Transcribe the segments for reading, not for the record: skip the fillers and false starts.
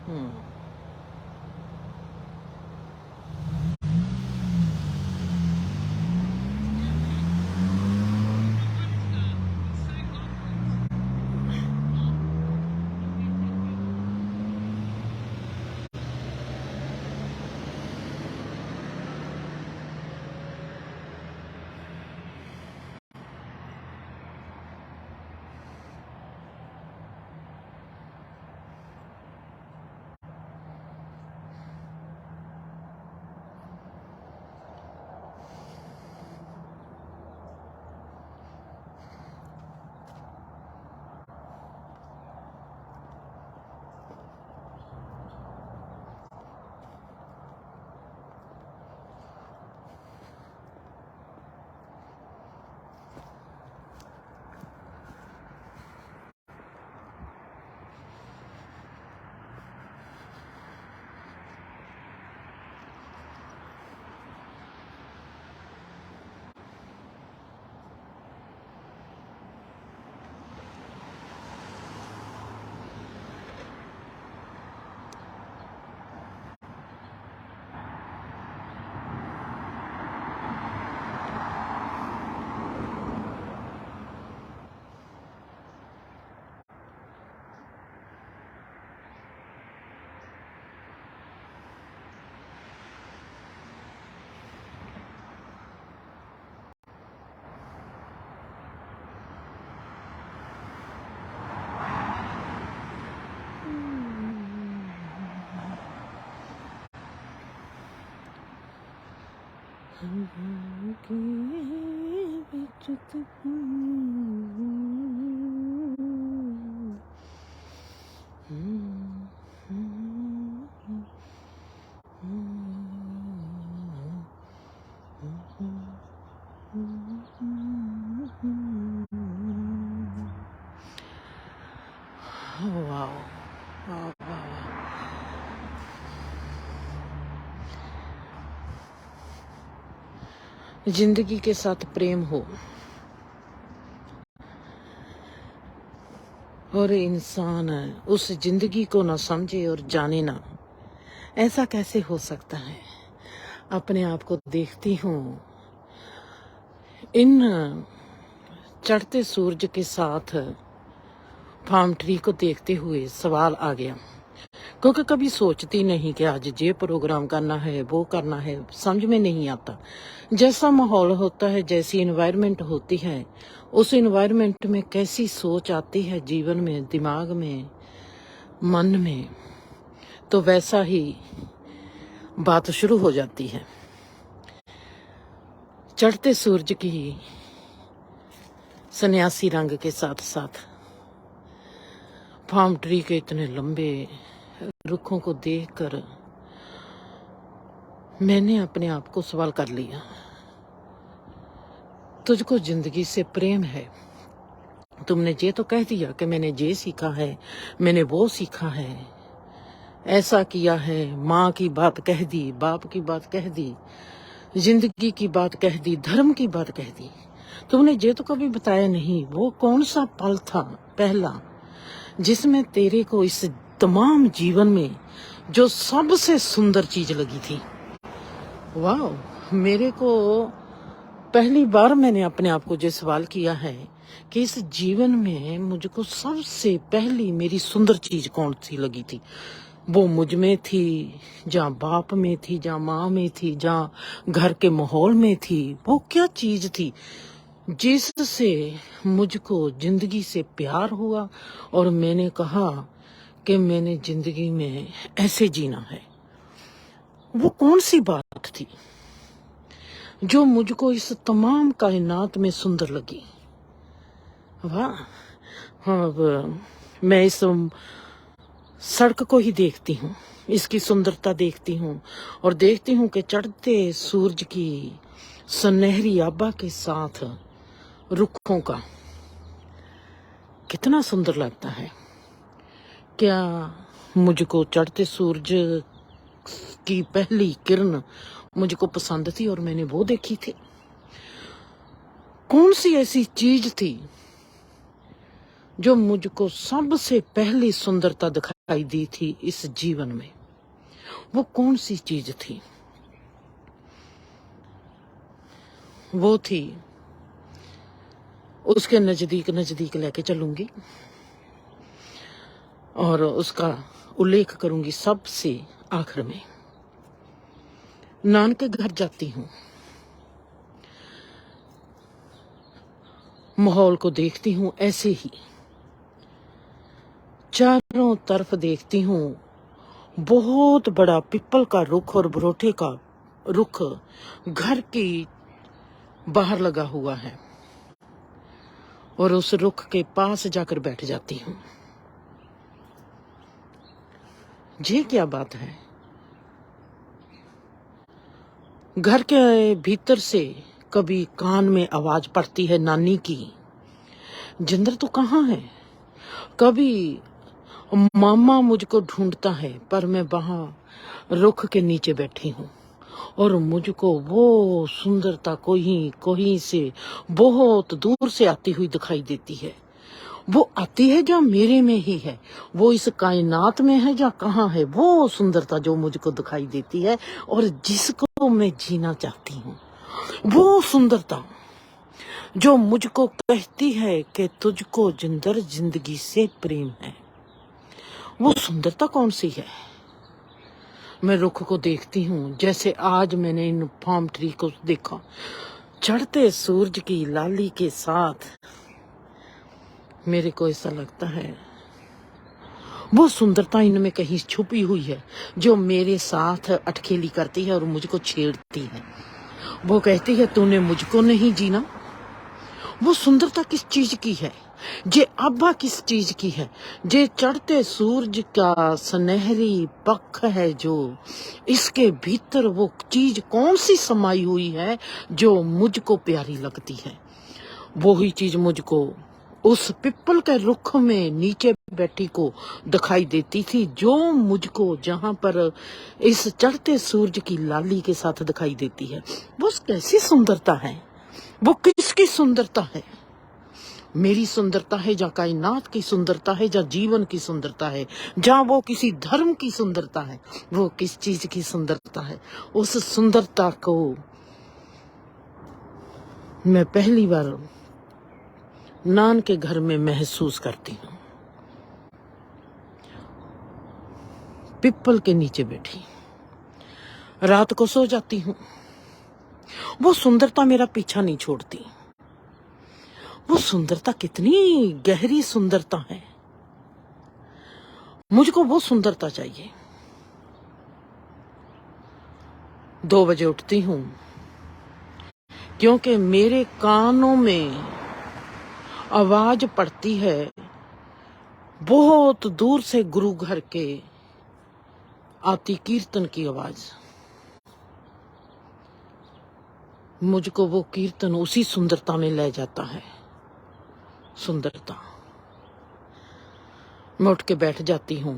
हम्म। वाह, वाह, वाह। जिंदगी के साथ प्रेम हो और इंसान उस जिंदगी को ना समझे और जाने ना, ऐसा कैसे हो सकता है? अपने आप को देखती हूँ इन चढ़ते सूरज के साथ पाम ट्री को देखते हुए सवाल आ गया, क्योंकि कभी सोचती नहीं कि आज ये प्रोग्राम करना है, वो करना है, समझ में नहीं आता। जैसा माहौल होता है, जैसी एनवायरनमेंट होती है, उस एनवायरनमेंट में कैसी सोच आती है जीवन में, दिमाग में, मन में, तो वैसा ही बात शुरू हो जाती है। चढ़ते सूरज की सन्यासी रंग के साथ साथ पाम ट्री के इतने लंबे रुखों को देखकर मैंने अपने आप को सवाल कर लिया, तुझको जिंदगी से प्रेम है? तुमने ये तो कह दिया कि मैंने ये सीखा है, मैंने वो सीखा है, ऐसा किया है, माँ की बात कह दी, बाप की बात कह दी, जिंदगी की बात कह दी, धर्म की बात कह दी। तुमने ये तो कभी बताया नहीं वो कौन सा पल था पहला जिसमें तेरे को इस तमाम जीवन में जो सबसे सुंदर चीज लगी थी। वाह, मेरे को पहली बार मैंने अपने आप को जो सवाल किया है कि इस जीवन में मुझको सबसे पहली मेरी सुंदर चीज कौन सी लगी थी। वो मुझ में थी, जहाँ बाप में थी, जहाँ माँ में थी, जहाँ घर के माहौल में थी, वो क्या चीज थी जिससे मुझको जिंदगी से प्यार हुआ और मैंने कहा कि मैंने जिंदगी में ऐसे जीना है। वो कौन सी बात थी जो मुझको इस तमाम कायनात में सुंदर लगी? वाह, अब मैं इस सड़क को ही देखती हूँ, इसकी सुंदरता देखती हूँ और देखती हूँ कि चढ़ते सूरज की सुनहरी आभा के साथ रुखों का कितना सुंदर लगता है। क्या मुझको चढ़ते सूरज की पहली किरण मुझको पसंद थी और मैंने वो देखी थी? कौन सी ऐसी चीज थी जो मुझको सबसे पहली सुंदरता दिखाई दी थी इस जीवन में, वो कौन सी चीज थी? वो थी, उसके नजदीक नजदीक लेके चलूंगी और उसका उल्लेख करूंगी सबसे आखिर में। नान के घर जाती हूँ, माहौल को देखती हूँ ऐसे ही, चारों तरफ देखती हूँ, बहुत बड़ा पिपल का रुख और बरोठे का रुख घर की बाहर लगा हुआ है और उस रुख के पास जाकर बैठ जाती हूँ। ये क्या बात है? घर के भीतर से कभी कान में आवाज पड़ती है नानी की, जिंदर तो कहाँ है? कभी मामा मुझको ढूंढता है, पर मैं वहां रुख के नीचे बैठी हूँ और मुझको वो सुंदरता कोई से बहुत दूर से आती हुई दिखाई देती है। वो आती है जो मेरे में ही है, वो इस कायनात में है जो कहाँ है, वो सुंदरता जो मुझको दिखाई देती है और जिसको मैं जीना चाहती हूँ, वो सुंदरता जो मुझको कहती है कि तुझको जिंदर जिंदगी से प्रेम है। वो सुंदरता कौन सी है? मैं रुख को देखती हूँ, जैसे आज मैंने इन पाम ट्री को देखा, चढ़ते सूरज की लाली के साथ। मेरे को ऐसा लगता है वो सुंदरता इनमें कहीं छुपी हुई है, जो मेरे साथ अटखेली करती है और मुझको छेड़ती है। वो कहती है तूने मुझको नहीं जीना। वो सुंदरता किस चीज की है? जे आभा किस चीज की है? जे चढ़ते सूरज का सुनहरी पख है, जो इसके भीतर वो चीज कौन सी समाई हुई है जो मुझको प्यारी लगती है? वो ही चीज मुझको उस पिपल के रुख में नीचे बैठी को दिखाई देती थी, जो मुझको जहां पर इस चढ़ते सूरज की लाली के साथ दिखाई देती है। वो कैसी सुंदरता है? वो किसकी सुंदरता है? मेरी सुंदरता है, जा कायनात की सुंदरता है, जा जीवन की सुंदरता है, जा वो किसी धर्म की सुंदरता है? वो किस चीज की सुंदरता है? उस सुंदरता को मैं पहली बार नान के घर में महसूस करती हूँ। पिपल के नीचे बैठी रात को सो जाती हूँ। वो सुंदरता मेरा पीछा नहीं छोड़ती। वो सुंदरता कितनी गहरी सुंदरता है। मुझको वो सुंदरता चाहिए। 2 बजे उठती हूँ, क्योंकि मेरे कानों में आवाज पड़ती है बहुत दूर से गुरु घर के आती कीर्तन की आवाज। मुझको वो कीर्तन उसी सुंदरता में ले जाता है। सुंदरता। मैं उठ के बैठ जाती हूँ,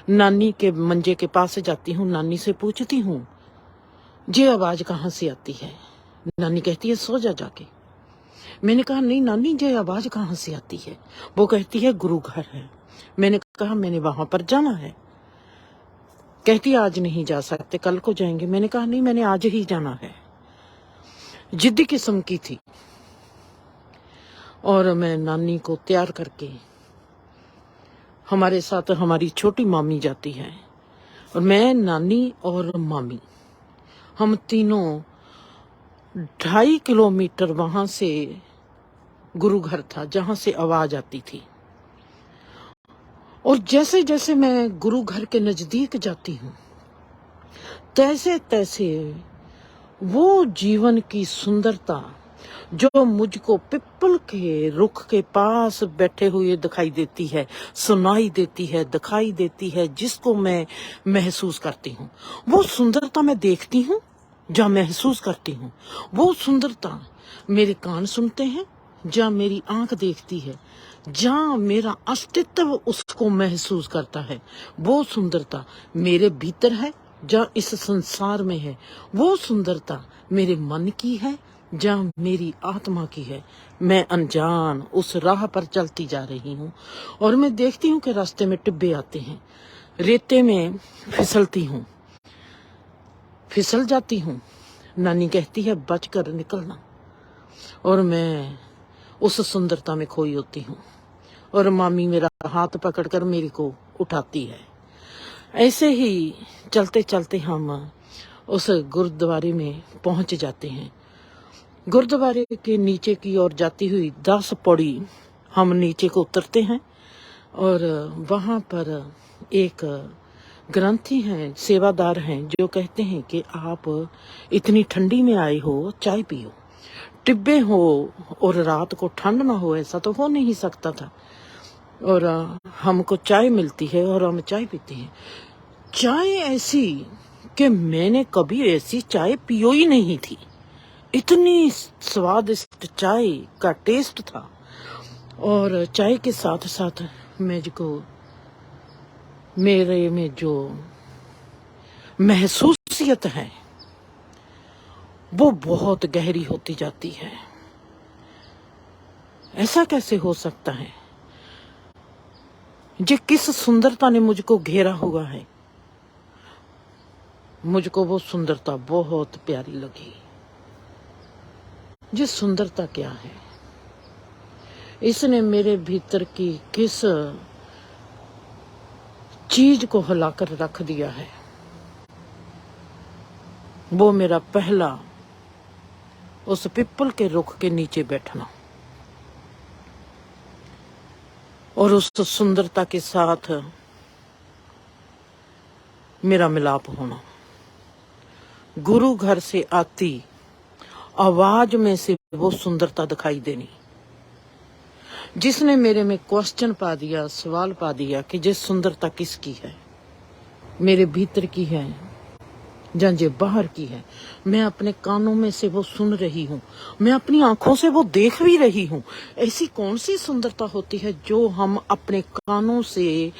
नानी के मंजे के पास जाती हूँ, नानी से पूछती हूँ ये आवाज कहाँ से आती है? नानी कहती है सो जा जाके। मैंने कहा नहीं नानी, ये आवाज कहाँ से आती है? वो कहती है गुरु घर है। मैंने कहा मैंने वहां पर जाना है। कहती आज नहीं जा सकते, कल को जाएंगे। मैंने कहा नहीं, मैंने आज ही जाना है। जिद्दी किस्म की थी। और मैं नानी को तैयार करके, हमारे साथ हमारी छोटी मामी जाती है और मैं, नानी और मामी, हम तीनों 2.5 किलोमीटर वहां से गुरु घर था जहां से आवाज आती थी। और जैसे जैसे मैं गुरु घर के नजदीक जाती हूँ, तैसे तैसे वो जीवन की सुंदरता जो मुझको पिपल के रुख के पास बैठे हुए दिखाई देती है, सुनाई देती है, दिखाई देती है, जिसको मैं महसूस करती हूँ, वो सुंदरता मैं देखती हूँ, जहाँ महसूस करती हूँ। वो सुंदरता मेरे कान सुनते हैं, जहाँ मेरी आंख देखती है, जहाँ मेरा अस्तित्व उसको महसूस करता है। वो सुंदरता मेरे भीतर है, जहाँ इस संसार में है। वो सुंदरता मेरे मन की है, जहाँ मेरी आत्मा की है। मैं अनजान उस राह पर चलती जा रही हूँ और मैं देखती हूँ कि रास्ते में टिब्बे आते हैं, रेते में फिसलती हूँ, फिसल जाती हूँ। नानी कहती है बच कर निकलना, और मैं उस सुंदरता में खोई होती हूँ और मामी मेरा हाथ पकड़कर मेरे को उठाती है। ऐसे ही चलते चलते हम उस गुरुद्वारे में पहुंच जाते हैं। गुरुद्वारे के नीचे की ओर जाती हुई 10 पौड़ी हम नीचे को उतरते हैं और वहां पर एक ग्रंथी हैं, सेवादार हैं, जो कहते हैं कि आप इतनी ठंडी में आए हो, चाय पियो। टिब्बे हो और रात को ठंड ना हो, ऐसा तो हो नहीं सकता था। और हमको चाय मिलती है और हम चाय पीते हैं। चाय ऐसी कि मैंने कभी ऐसी चाय पियो ही नहीं थी। इतनी स्वादिष्ट चाय का टेस्ट था। और चाय के साथ साथ मुझको मेरे में जो महसूसियत है वो बहुत गहरी होती जाती है। ऐसा कैसे हो सकता है? जे किस सुंदरता ने मुझको घेरा हुआ है, मुझको वो सुंदरता बहुत प्यारी लगी। ये सुंदरता क्या है? इसने मेरे भीतर की किस चीज को हिलाकर रख दिया है? वो मेरा पहला उस पिपल के रुख के नीचे बैठना और उस सुंदरता के साथ मेरा मिलाप होना। गुरु घर से आती आवाज में से वो सुंदरता दिखाई देनी, जिसने मेरे में क्वेश्चन पा दिया, सवाल पा दिया कि ये सुंदरता किसकी है, मेरे भीतर की है या ये बाहर की है। मैं अपने कानों में से वो सुन रही हूँ, मैं अपनी आंखों से वो देख भी रही हूँ। ऐसी कौन सी सुंदरता होती है जो हम अपने कानों से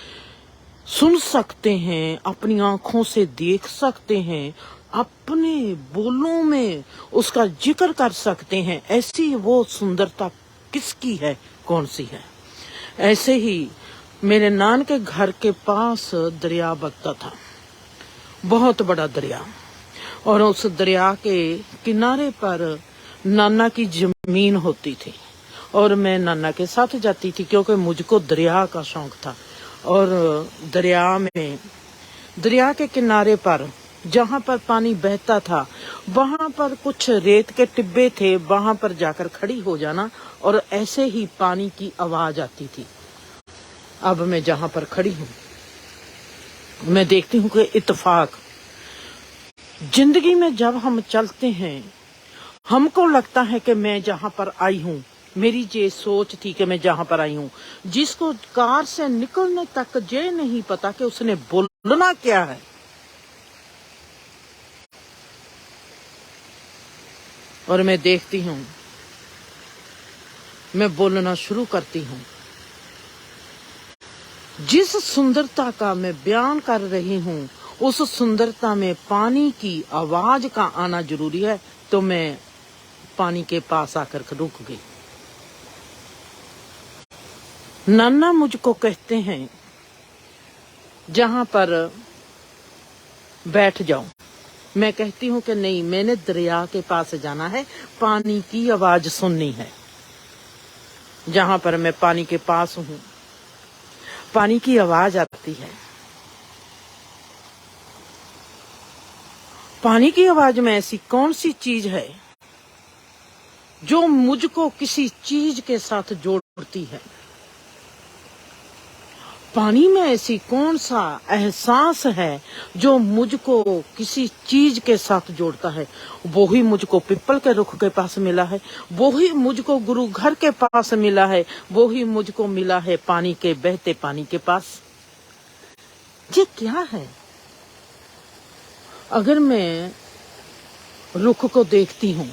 सुन सकते हैं, अपनी आंखों से देख सकते हैं, अपने बोलों में उसका जिक्र कर सकते हैं? ऐसी वो सुंदरता किसकी है, कौन सी है? ऐसे ही मेरे नान के घर के पास दरिया बगता था, बहुत बड़ा दरिया, और उस दरिया के किनारे पर नाना की जमीन होती थी और मैं नाना के साथ जाती थी क्योंकि मुझको दरिया का शौक था। और दरिया के किनारे पर जहाँ पर पानी बहता था वहां पर कुछ रेत के टिब्बे थे, वहां पर जाकर खड़ी हो जाना और ऐसे ही पानी की आवाज आती थी। अब मैं जहाँ पर खड़ी हूँ मैं देखती हूँ कि इत्तेफाक, जिंदगी में जब हम चलते हैं हमको लगता है कि मैं जहाँ पर आई हूँ, मेरी ये सोच थी कि मैं जहाँ पर आई हूँ, जिसको कार से निकलने तक ये नहीं पता कि उसने बोलना क्या है। और मैं देखती हूँ, मैं बोलना शुरू करती हूँ। जिस सुंदरता का मैं बयान कर रही हूँ उस सुंदरता में पानी की आवाज का आना जरूरी है, तो मैं पानी के पास आकर रुक गई। नाना मुझको कहते हैं जहां पर बैठ जाओ। मैं कहती हूँ कि नहीं, मैंने दरिया के पास जाना है, पानी की आवाज सुननी है। जहां पर मैं पानी के पास हूँ, पानी की आवाज आती है। पानी की आवाज में ऐसी कौन सी चीज है जो मुझको किसी चीज के साथ जोड़ती है? पानी में ऐसी कौन सा एहसास है जो मुझको किसी चीज के साथ जोड़ता है? वो ही मुझको पिपल के रुख के पास मिला है, वो ही मुझको गुरु घर के पास मिला है, वो ही मुझको मिला है पानी के बहते पानी के पास। ये क्या है? अगर मैं रुख को देखती हूँ,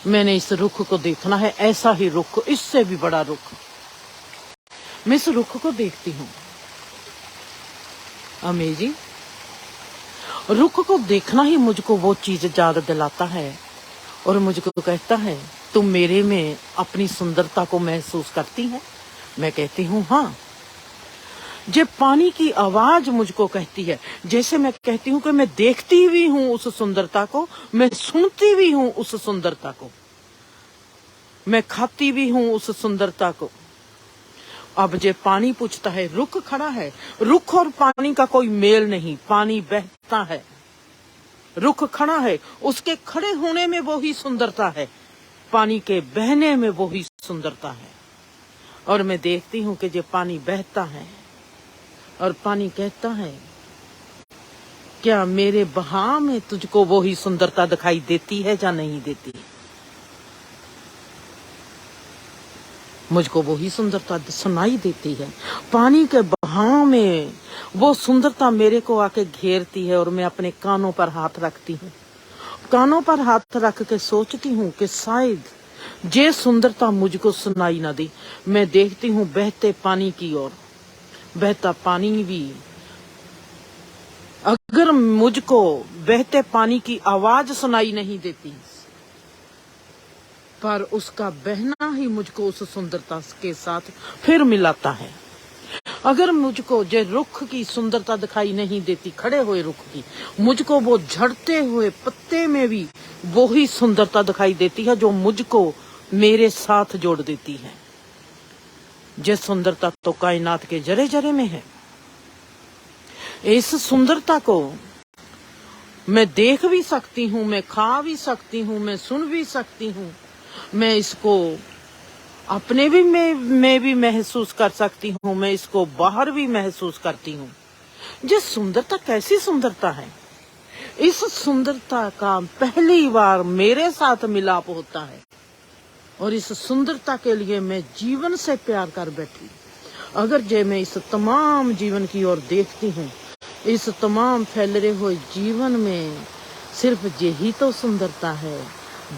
मैंने इस रुख को देखना है, ऐसा ही रुख, इससे भी बड़ा रुख। मैं इस रुख को देखती हूँ, अमेजिंग। रुख को देखना ही मुझको वो चीज याद दिलाता है और मुझको कहता है तुम मेरे में अपनी सुंदरता को महसूस करती है? मैं कहती हूँ हाँ। जब पानी की आवाज मुझको कहती है, जैसे मैं कहती हूँ कि मैं देखती भी हूँ उस सुंदरता को, मैं सुनती भी हूँ उस सुंदरता को, मैं खाती भी हूँ उस सुंदरता को। अब जे पानी पूछता है, रुख खड़ा है, रुख और पानी का कोई मेल नहीं, पानी बहता है, रुख खड़ा है, उसके खड़े होने में वो ही सुंदरता है, पानी के बहने में वो ही सुंदरता है। और मैं देखती हूँ कि जो पानी बहता है और पानी कहता है, क्या मेरे बहाव में तुझको वो ही सुंदरता दिखाई देती है या नहीं देती? मुझको वो ही सुंदरता सुनाई देती है। पानी के बहाव में वो सुंदरता मेरे को आके घेरती है और मैं अपने कानों पर हाथ रखती हूँ। कानों पर हाथ रख के सोचती हूँ कि शायद ये सुंदरता मुझको सुनाई ना दी। मैं देखती हूँ बहते पानी की ओर, बहता पानी भी अगर मुझको बहते पानी की आवाज सुनाई नहीं देती, पर उसका बहना ही मुझको उस सुंदरता के साथ फिर मिलाता है। अगर मुझको जो रुख की सुंदरता दिखाई नहीं देती, खड़े हुए रुख की, मुझको वो झड़ते हुए पत्ते में भी वो ही सुंदरता दिखाई देती है जो मुझको मेरे साथ जोड़ देती है। ये सुंदरता तो कायनात के जरे जरे में है। इस सुंदरता को मैं देख भी सकती हूँ, मैं खा भी सकती हूँ, मैं सुन भी सकती हूँ, मैं इसको अपने भी मैं भी महसूस कर सकती हूँ, मैं इसको बाहर भी महसूस करती हूँ। ये सुंदरता कैसी सुंदरता है? इस सुंदरता का पहली बार मेरे साथ मिलाप होता है और इस सुंदरता के लिए मैं जीवन से प्यार कर बैठी। अगर जे मैं इस तमाम जीवन की ओर देखती हूँ, इस तमाम फैल रहे हुए जीवन में सिर्फ यही तो सुंदरता है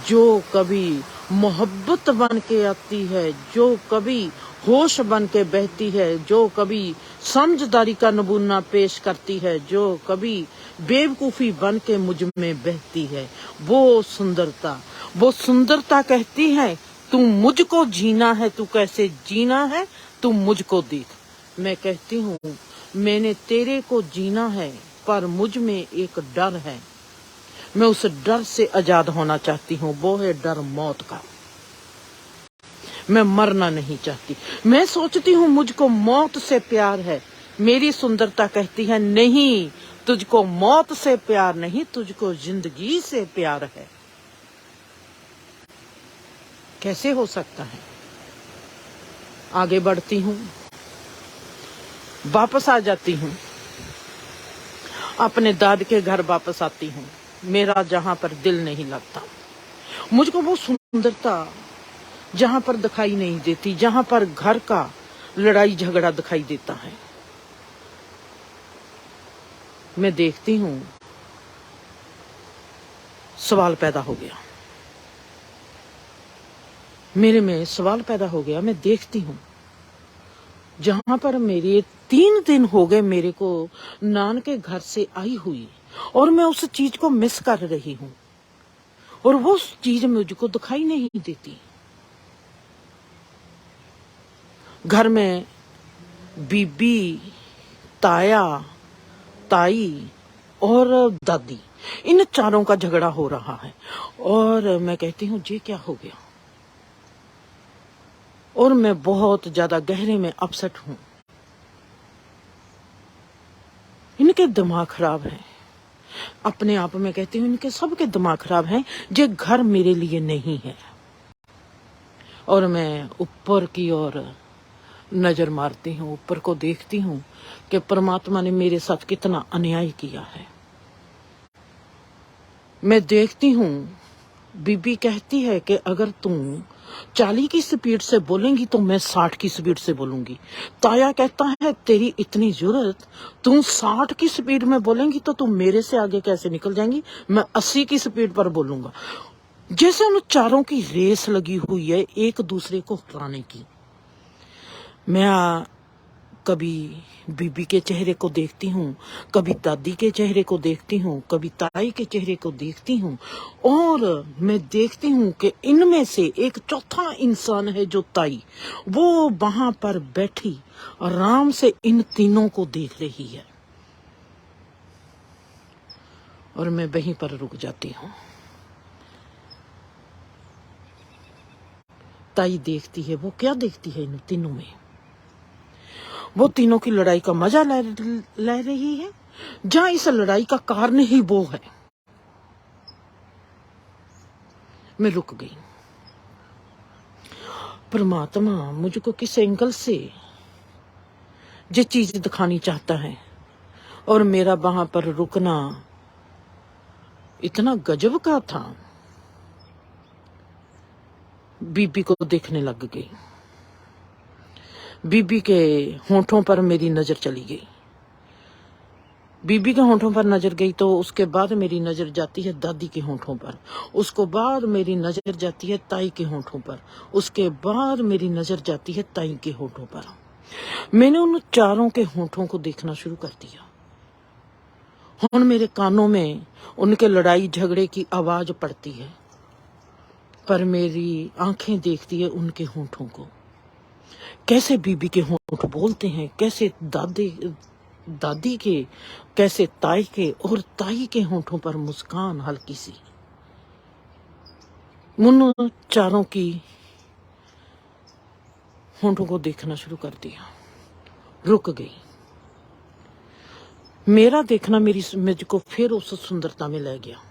जो कभी मोहब्बत बन के आती है, जो कभी होश बन के बहती है, जो कभी समझदारी का नमूना पेश करती है, जो कभी बेवकूफी बन के मुझ में बहती है। वो सुंदरता कहती है तू मुझको जीना है, तू कैसे जीना है, तू मुझको देख। मैं कहती हूँ मैंने तेरे को जीना है, पर मुझ में एक डर है, मैं उस डर से आजाद होना चाहती हूँ। वो है डर मौत का। मैं मरना नहीं चाहती। मैं सोचती हूँ मुझको मौत से प्यार है। मेरी सुंदरता कहती है नहीं, तुझको मौत से प्यार नहीं, तुझको जिंदगी से प्यार है। कैसे हो सकता है? आगे बढ़ती हूँ, वापस आ जाती हूँ, अपने दाद के घर वापस आती हूँ। मेरा जहां पर दिल नहीं लगता, मुझको वो सुंदरता जहां पर दिखाई नहीं देती, जहां पर घर का लड़ाई झगड़ा दिखाई देता है। मैं देखती हूँ सवाल पैदा हो गया, मेरे में सवाल पैदा हो गया। मैं देखती हूँ जहां पर मेरे 3 दिन हो गए मेरे को नान के घर से आई हुई, और मैं उस चीज को मिस कर रही हूँ और वो चीज मुझको दिखाई नहीं देती। घर में बीबी, ताया, ताई और दादी, इन चारों का झगड़ा हो रहा है और मैं कहती हूँ ये क्या हो गया, और मैं बहुत ज्यादा गहरे में अपसेट हूँ। इनके दिमाग खराब है। अपने आप में कहती हूँ इनके सबके दिमाग खराब हैं, ये घर मेरे लिए नहीं है। और मैं ऊपर की ओर नजर मारती हूँ, ऊपर को देखती हूँ कि परमात्मा ने मेरे साथ कितना अन्याय किया है। मैं देखती हूँ बीबी कहती है कि अगर तुम 40 की स्पीड से बोलेंगी तो मैं 60 की स्पीड से बोलूंगी। ताया कहता है तेरी इतनी जरूरत, तुम 60 की स्पीड में बोलेंगी तो तुम मेरे से आगे कैसे निकल जाएंगी, मैं 80 की स्पीड पर बोलूंगा। जैसे उन चारों की रेस लगी हुई है एक दूसरे को हराने की। मैं कभी बीबी के चेहरे को देखती हूँ, कभी दादी के चेहरे को देखती हूँ, कभी ताई के चेहरे को देखती हूँ, और मैं देखती हूँ कि इनमें से एक चौथा इंसान है जो ताई, वो वहां पर बैठी आराम से इन तीनों को देख रही है, और मैं वहीं पर रुक जाती हूँ। ताई देखती है, वो क्या देखती है इन तीनों में? वो तीनों की लड़ाई का मजा ले रही है, जहां इस लड़ाई का कारण ही वो है। मैं रुक गई। परमात्मा मुझको किस एंगल से ये चीज दिखानी चाहता है, और मेरा वहां पर रुकना इतना गजब का था। बीबी को देखने लग गई। बीबी के होंठों पर मेरी नजर चली गई। बीबी के होंठों पर नजर गई तो उसके बाद मेरी नजर जाती है दादी के होंठों पर, उसको बाद मेरी नजर जाती है ताई के होंठों पर, उसके बाद मेरी नजर जाती है ताई के होंठों पर। मैंने उन चारों के होंठों को देखना शुरू कर दिया। हुन मेरे कानों में उनके लड़ाई झगड़े की आवाज पड़ती है, पर मेरी आंखें देखती है उनके होंठों को। कैसे बीबी के होंठ बोलते हैं, कैसे दादी के, कैसे ताई के, और ताई के होंठों पर मुस्कान हल्की सी। उन चारों की होंठों को देखना शुरू कर दिया। रुक गई। मेरा देखना मुझको फिर उस सुंदरता में ले गया।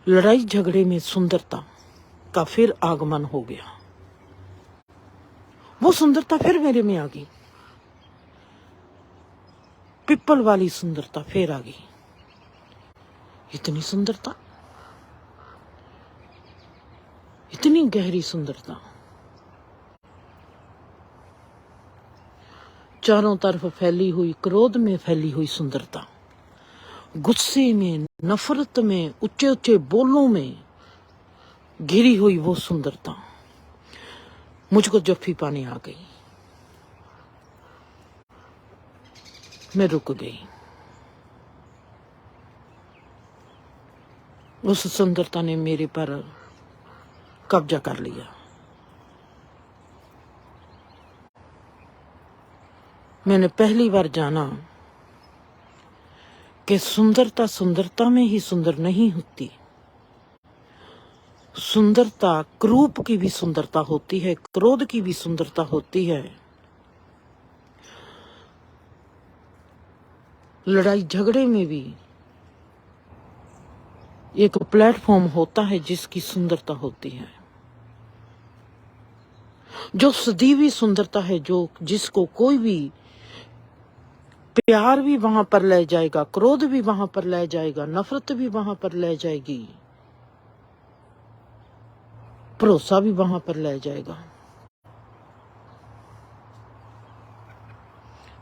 लड़ाई झगड़े में सुंदरता का फिर आगमन हो गया। वो सुंदरता फिर मेरे में आ गई। पिपल वाली सुंदरता फिर आ गई। इतनी सुंदरता, इतनी गहरी सुंदरता, चारों तरफ फैली हुई, क्रोध में फैली हुई सुंदरता, गुस्से में, नफरत में, ऊंचे ऊंचे बोलों में घिरी हुई वो सुंदरता मुझको जफ्फी पाने आ गई। मैं रुक गई। उस सुंदरता ने मेरे पर कब्जा कर लिया। मैंने पहली बार जाना कि सुंदरता सुंदरता में ही सुंदर नहीं होती। सुंदरता क्रूप की भी सुंदरता होती है, क्रोध की भी सुंदरता होती है, लड़ाई झगड़े में भी एक प्लेटफॉर्म होता है जिसकी सुंदरता होती है, जो सदैवी सुंदरता है, जो जिसको कोई भी प्यार भी वहां पर ले जाएगा, क्रोध भी वहां पर ले जाएगा, नफरत भी वहां पर ले जाएगी, भरोसा भी वहां पर ले जाएगा।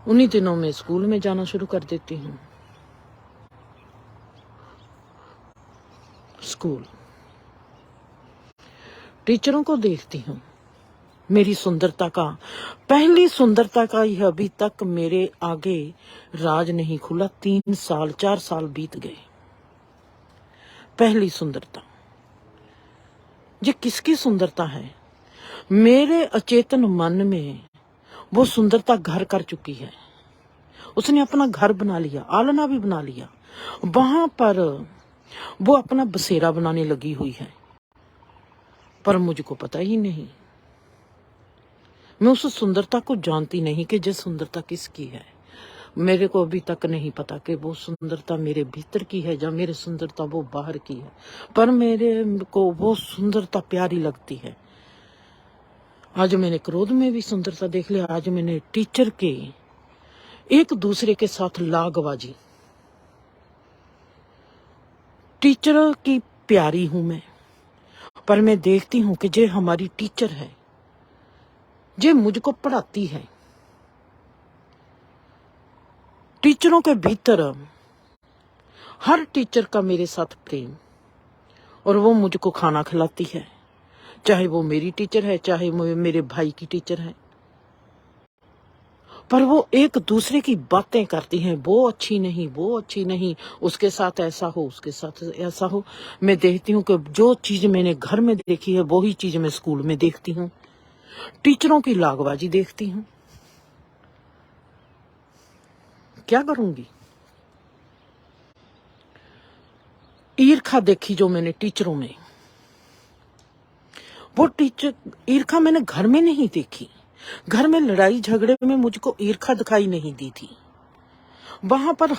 उन्हीं दिनों में स्कूल में जाना शुरू कर देती हूँ। स्कूल टीचरों को देखती हूँ। मेरी सुंदरता का, पहली सुंदरता का यह अभी तक मेरे आगे राज नहीं खुला। 3 साल 4 साल बीत गए। पहली सुंदरता, ये किसकी सुंदरता है? मेरे अचेतन मन में वो सुंदरता घर कर चुकी है। उसने अपना घर बना लिया, आलना भी बना लिया। वहां पर वो अपना बसेरा बनाने लगी हुई है, पर मुझको पता ही नहीं। मैं उस सुंदरता को जानती नहीं कि ये सुंदरता किसकी है। मेरे को अभी तक नहीं पता कि वो सुंदरता मेरे भीतर की है या मेरे सुंदरता वो बाहर की है, पर मेरे को वो सुंदरता प्यारी लगती है। आज मैंने क्रोध में भी सुंदरता देख लिया। आज मैंने टीचर के एक दूसरे के साथ लागबाजी, टीचर की प्यारी हूं मैं, पर मैं देखती हूं कि ये हमारी टीचर है, ये मुझको पढ़ाती है। टीचरों के भीतर हर टीचर का मेरे साथ प्रेम, और वो मुझको खाना खिलाती है, चाहे वो मेरी टीचर है, चाहे वो मेरे भाई की टीचर है, पर वो एक दूसरे की बातें करती हैं, वो अच्छी नहीं, वो अच्छी नहीं, उसके साथ ऐसा हो, उसके साथ ऐसा हो। मैं देखती हूँ कि जो चीज मैंने घर में देखी है वही चीज मैं स्कूल में देखती हूँ। टीचरों की लागबाजी देखती हूँ। क्या करूंगी? ईर्खा देखी जो मैंने टीचरों में, वो टीचर ईर्खा मैंने घर में नहीं देखी। घर में लड़ाई झगड़े में मुझको ईर्खा दिखाई नहीं दी थी। वहां पर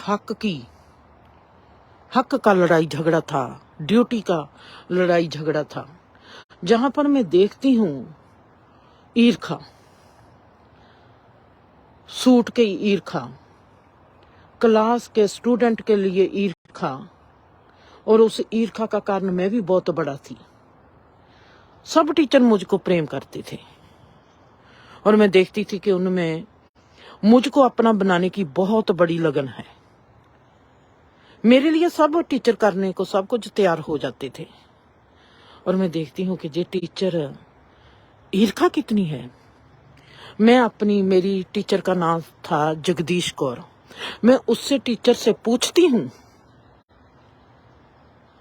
हक का लड़ाई झगड़ा था, ड्यूटी का लड़ाई झगड़ा था। जहां पर मैं देखती हूँ ईर्खा, सूट की ईर्खा, क्लास के स्टूडेंट के लिए ईर्खा, और उस ईर्खा का कारण मैं भी बहुत बड़ा थी। सब टीचर मुझको प्रेम करते थे और मैं देखती थी कि उनमें मुझको अपना बनाने की बहुत बड़ी लगन है। मेरे लिए सब टीचर करने को सब कुछ तैयार हो जाते थे और मैं देखती हूँ कि ये टीचर ईर्खा कितनी है। मेरी टीचर का नाम था जगदीश कौर। मैं उससे टीचर से पूछती हूँ,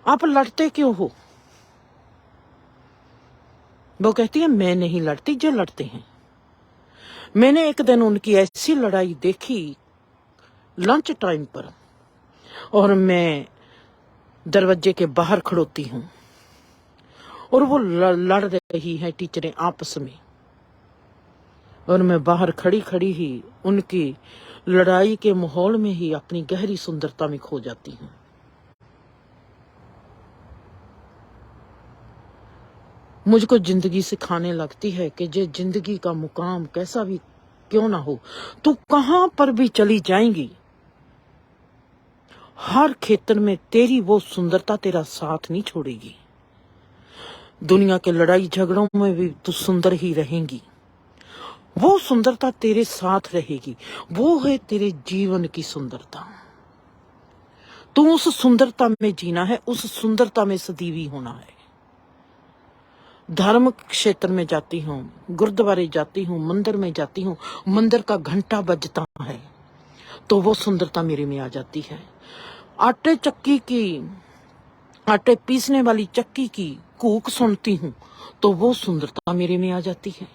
आप लड़ते क्यों हो? वो कहती है, मैं नहीं लड़ती, जो लड़ते हैं। मैंने एक दिन उनकी ऐसी लड़ाई देखी लंच टाइम पर, और मैं दरवाजे के बाहर खड़ोती हूँ और वो लड़ रही है टीचरें आपस में, और मैं बाहर खड़ी खड़ी ही उनकी लड़ाई के माहौल में ही अपनी गहरी सुंदरता में खो जाती हूँ। मुझको जिंदगी सिखाने लगती है कि जे जिंदगी का मुकाम कैसा भी क्यों ना हो, तू कहां पर भी चली जाएंगी, हर क्षेत्र में तेरी वो सुंदरता तेरा साथ नहीं छोड़ेगी। दुनिया के लड़ाई झगड़ों में भी तू सुंदर ही रहेंगी, वो सुंदरता तेरे साथ रहेगी। वो है तेरे जीवन की सुंदरता। तू उस सुंदरता में जीना है, उस सुंदरता में सदीवी होना है। धर्म क्षेत्र में जाती हूँ, गुरुद्वारे जाती हूँ, मंदिर में जाती हूँ, मंदिर का घंटा बजता है तो वो सुंदरता मेरे में आ जाती है। आटे पीसने वाली चक्की की कूक सुनती हूँ तो वो सुंदरता मेरे में आ जाती है।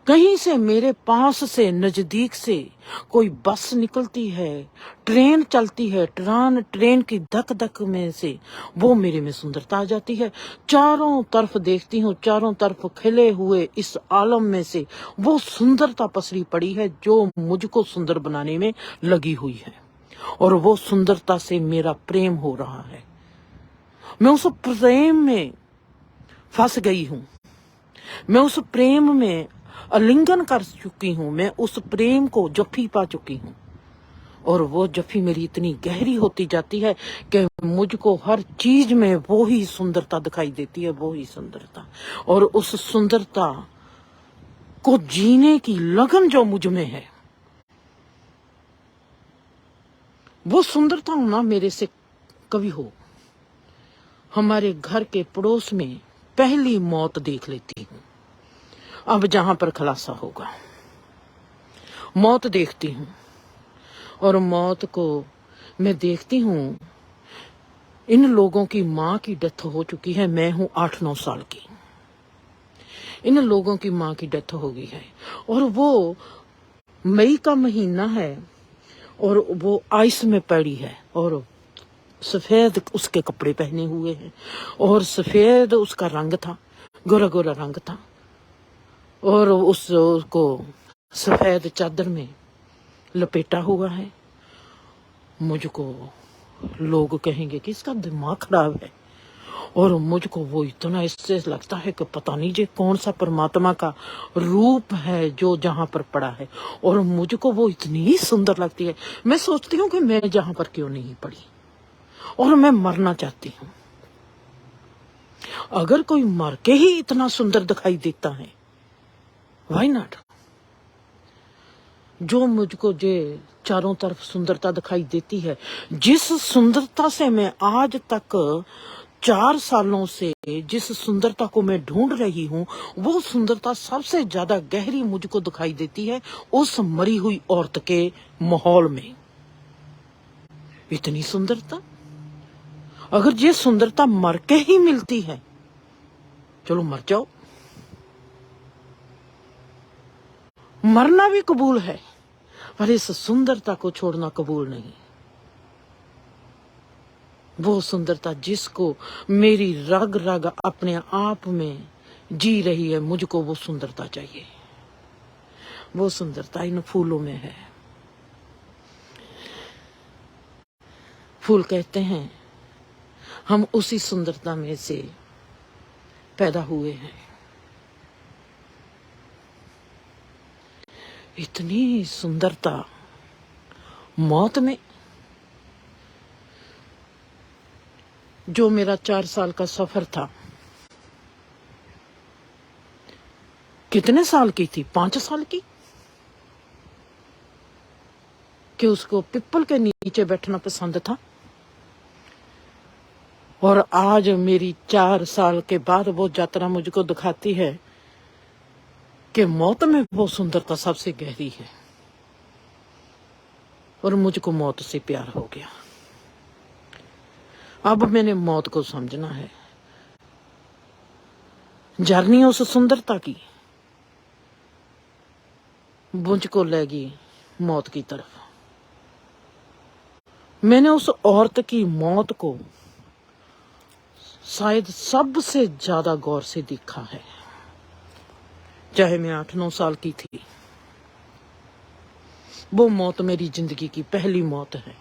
कहीं से मेरे पास से नजदीक से कोई बस निकलती है, ट्रेन चलती है, ट्रेन की धक धक में से वो मेरे में सुंदरता आ जाती है। चारों तरफ देखती हूँ, चारों तरफ खिले हुए इस आलम में से वो सुंदरता पसरी पड़ी है जो मुझको सुंदर बनाने में लगी हुई है, और वो सुंदरता से मेरा प्रेम हो रहा है। मैं उस प्रेम में फंस गई हूँ, मैं उस प्रेम में आलिंगन कर चुकी हूँ, मैं उस प्रेम को जफ्फी पा चुकी हूँ, और वो जफ्फी मेरी इतनी गहरी होती जाती है कि मुझको हर चीज में वो ही सुंदरता दिखाई देती है, वो ही सुंदरता। और उस सुंदरता को जीने की लगन जो मुझ में है, वो सुंदरता ना मेरे से कभी हो। हमारे घर के पड़ोस में पहली मौत देख लेती हूँ। अब जहां पर खुलासा होगा, मौत देखती हूँ, और मौत को मैं देखती हूँ। इन लोगों की माँ की डेथ हो चुकी है, मैं हूँ 8-9 साल की। इन लोगों की माँ की डेथ हो गई है, और वो मई का महीना है, और वो आइस में पड़ी है, और सफेद उसके कपड़े पहने हुए हैं, और सफेद उसका रंग था, गोरा गोरा रंग था, और उसको सफेद चादर में लपेटा हुआ है। मुझको लोग कहेंगे कि इसका दिमाग खराब है, और मुझको वो इतना इससे लगता है कि पता नहीं ये कौन सा परमात्मा का रूप है जो जहां पर पड़ा है, और मुझको वो इतनी सुंदर लगती है। मैं सोचती हूँ कि मैं जहां पर क्यों नहीं पड़ी, और मैं मरना चाहती हूँ। अगर कोई मर के ही इतना सुंदर दिखाई देता है, व्हाई नॉट? जो मुझको जे चारों तरफ सुंदरता दिखाई देती है, जिस सुंदरता से मैं आज तक 4 सालों से जिस सुंदरता को मैं ढूंढ रही हूँ, वो सुंदरता सबसे ज्यादा गहरी मुझको दिखाई देती है उस मरी हुई औरत के माहौल में। इतनी सुंदरता, अगर ये सुंदरता मर के ही मिलती है, चलो मर जाओ, मरना भी कबूल है, पर इस सुंदरता को छोड़ना कबूल नहीं। वो सुंदरता जिसको मेरी रग रग अपने आप में जी रही है, मुझको वो सुंदरता चाहिए। वो सुंदरता इन फूलों में है। फूल कहते हैं हम उसी सुंदरता में से पैदा हुए हैं। इतनी सुंदरता मौत में। जो मेरा 4 साल का सफर था, कितने साल की थी? 5 साल की, कि उसको पिपल के नीचे बैठना पसंद था। और आज मेरी 4 साल के बाद वो यात्रा मुझको दिखाती है कि मौत में वो सुंदरता सबसे गहरी है। और मुझको मौत से प्यार हो गया। अब मैंने मौत को समझना है। जर्नी उस सुंदरता की मुझको लेगी मौत की तरफ। मैंने उस औरत की मौत को शायद सबसे ज्यादा गौर से देखा है। चाहे मैं 8-9 साल की थी, वो मौत मेरी जिंदगी की पहली मौत है,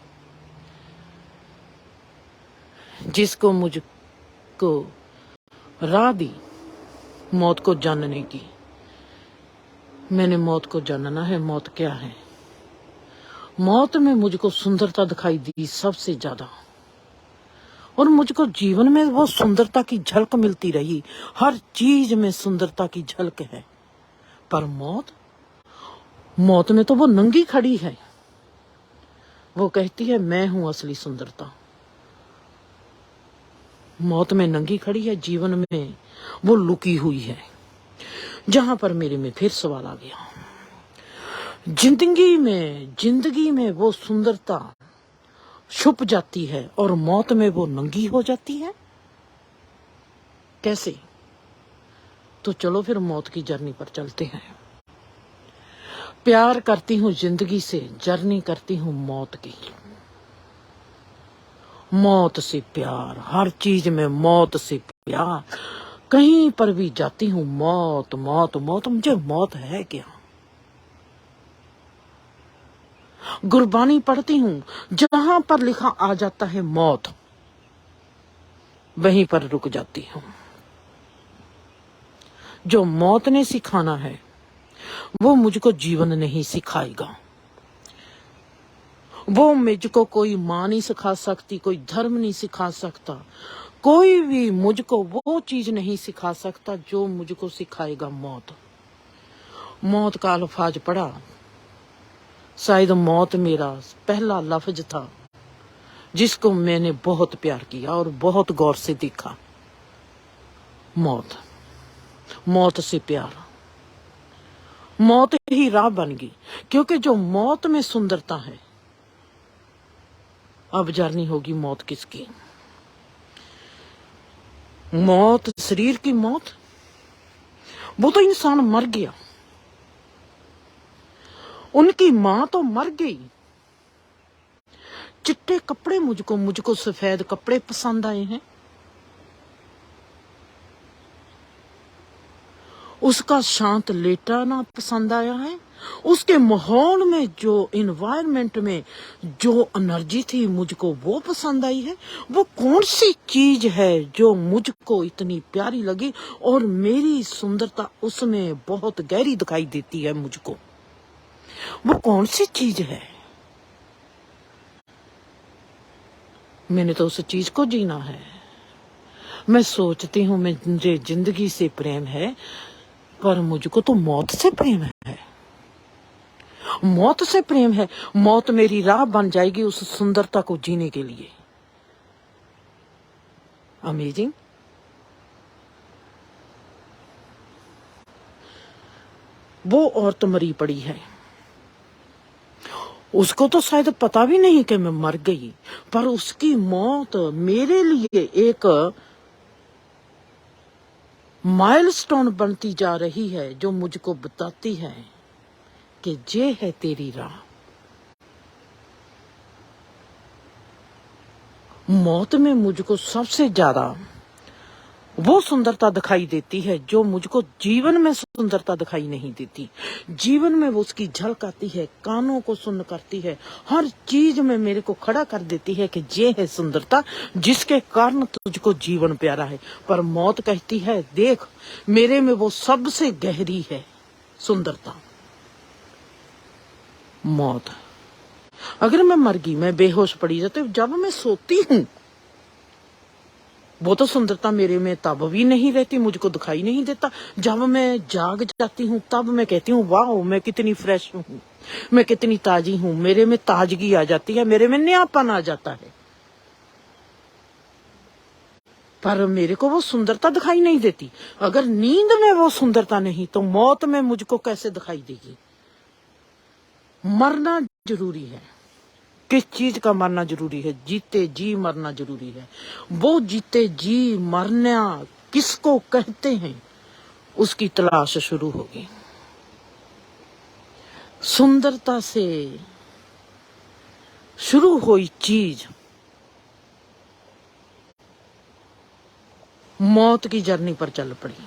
जिसको मुझको राह दी मौत को जानने की। मैंने मौत को जानना है, मौत क्या है। मौत में मुझको सुंदरता दिखाई दी सबसे ज्यादा, और मुझको जीवन में वो सुंदरता की झलक मिलती रही। हर चीज में सुंदरता की झलक है, पर मौत में तो वो नंगी खड़ी है। वो कहती है मैं हूं असली सुंदरता। मौत में नंगी खड़ी है, जीवन में वो लुकी हुई है। जहां पर मेरे में फिर सवाल आ गया, जिंदगी में वो सुंदरता छुप जाती है और मौत में वो नंगी हो जाती है, कैसे? तो चलो फिर मौत की जर्नी पर चलते हैं। प्यार करती हूँ जिंदगी से, जर्नी करती हूँ मौत की। मौत से प्यार, हर चीज में मौत से प्यार। कहीं पर भी जाती हूँ मौत मौत मौत। मुझे मौत है क्या? गुरबानी पढ़ती हूँ, जहां पर लिखा आ जाता है मौत, वहीं पर रुक जाती हूँ। जो मौत ने सिखाना है वो मुझको जीवन नहीं सिखाएगा। वो मुझको कोई माँ नहीं सिखा सकती, कोई धर्म नहीं सिखा सकता, कोई भी मुझको वो चीज नहीं सिखा सकता जो मुझको सिखाएगा मौत। मौत का अल्फाज पढ़ा, शायद मौत मेरा पहला लफ्ज था जिसको मैंने बहुत प्यार किया और बहुत गौर से देखा। मौत से प्यार, मौत ही राह बन गई। क्योंकि जो मौत में सुंदरता है, अब जर्नी होगी मौत किसकी? मौत शरीर की मौत, वो तो इंसान मर गया, उनकी मां तो मर गई। चिट्टे कपड़े मुझको सफेद कपड़े पसंद आए हैं। उसका शांत लेटाना पसंद आया है। उसके माहौल में जो इन्वायरमेंट में जो एनर्जी थी मुझको वो पसंद आई है। वो कौन सी चीज है जो मुझको इतनी प्यारी लगी और मेरी सुंदरता उसमें बहुत गहरी दिखाई देती है मुझको? वो कौन सी चीज है? मैंने तो उस चीज को जीना है। मैं सोचती हूँ मुझे जिंदगी से प्रेम है, पर मुझको तो मौत से प्रेम है। मौत से प्रेम है। मौत मेरी राह बन जाएगी उस सुंदरता को जीने के लिए। अमेजिंग। वो औरत मरी पड़ी है, उसको तो शायद पता भी नहीं कि मैं मर गई, पर उसकी मौत मेरे लिए एक माइलस्टोन बनती जा रही है, जो मुझको बताती है कि ये है तेरी राह। मौत में मुझको सबसे ज्यादा वो सुंदरता दिखाई देती है जो मुझको जीवन में सुंदरता दिखाई नहीं देती। जीवन में वो उसकी झलक आती है, कानों को सुन करती है, हर चीज में मेरे को खड़ा कर देती है कि ये है सुंदरता जिसके कारण तुझको जीवन प्यारा है। पर मौत कहती है, देख मेरे में वो सबसे गहरी है सुंदरता। मौत, अगर मैं मर गई, मैं बेहोश पड़ी जाती, जब मैं सोती हूँ वो तो सुंदरता मेरे में तब भी नहीं रहती, मुझको दिखाई नहीं देता। जब मैं जाग जाती हूँ तब मैं कहती हूँ वाह मैं कितनी फ्रेश हूँ, मैं कितनी ताजी हूँ, मेरे में ताजगी आ जाती है, मेरे में नयापन आ जाता है। पर मेरे को वो सुंदरता दिखाई नहीं देती। अगर नींद में वो सुंदरता नहीं तो मौत में मुझको कैसे दिखाई देगी। मरना जरूरी है। किस चीज का मरना जरूरी है? जीते जी मरना जरूरी है। वो जीते जी मरना किसको कहते हैं उसकी तलाश शुरू होगी। सुंदरता से शुरू हुई चीज मौत की जर्नी पर चल पड़ी।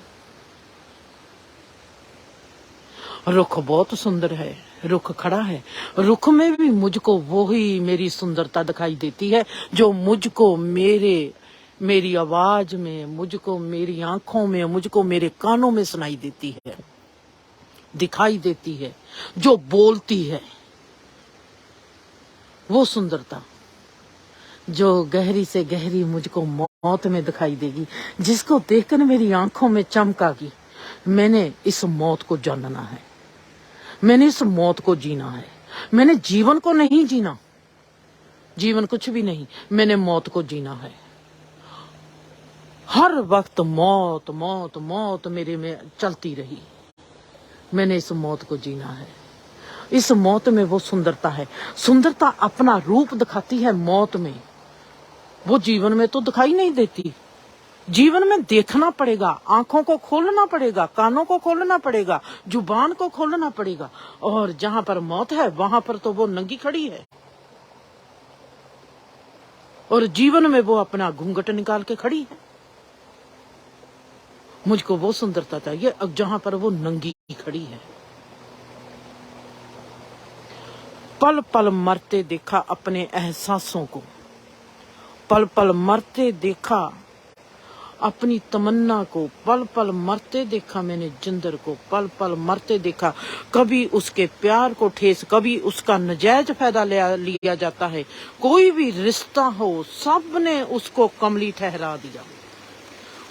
रुख बहुत सुंदर है, रुख खड़ा है, रुख में भी मुझको वही मेरी सुंदरता दिखाई देती है जो मुझको मेरी आवाज में, मुझको मेरी आंखों में, मुझको मेरे कानों में सुनाई देती है, दिखाई देती है, जो बोलती है। वो सुंदरता जो गहरी से गहरी मुझको मौत में दिखाई देगी, जिसको देखकर मेरी आंखों में चमक आगी। मैंने इस मौत को जानना है, मैंने इस मौत को जीना है। मैंने जीवन को नहीं जीना, जीवन कुछ भी नहीं, मैंने मौत को जीना है। हर वक्त मौत मौत मौत मेरे में चलती रही, मैंने इस मौत को जीना है। इस मौत में वो सुंदरता है। सुंदरता अपना रूप दिखाती है मौत में, वो जीवन में तो दिखाई नहीं देती। जीवन में देखना पड़ेगा, आंखों को खोलना पड़ेगा, कानों को खोलना पड़ेगा, जुबान को खोलना पड़ेगा। और जहां पर मौत है वहां पर तो वो नंगी खड़ी है, और जीवन में वो अपना घूंघट निकाल के खड़ी है। मुझको वो सुंदरता चाहिए अब जहां पर वो नंगी खड़ी है। पल पल मरते देखा अपने एहसासों को, पल पल मरते देखा अपनी तमन्ना को, पल पल मरते देखा मैंने जिंदर को, पल पल मरते देखा। कभी उसके प्यार को ठेस, कभी उसका नजायज फायदा लिया जाता है। कोई भी रिश्ता हो सब ने उसको कमली ठहरा दिया।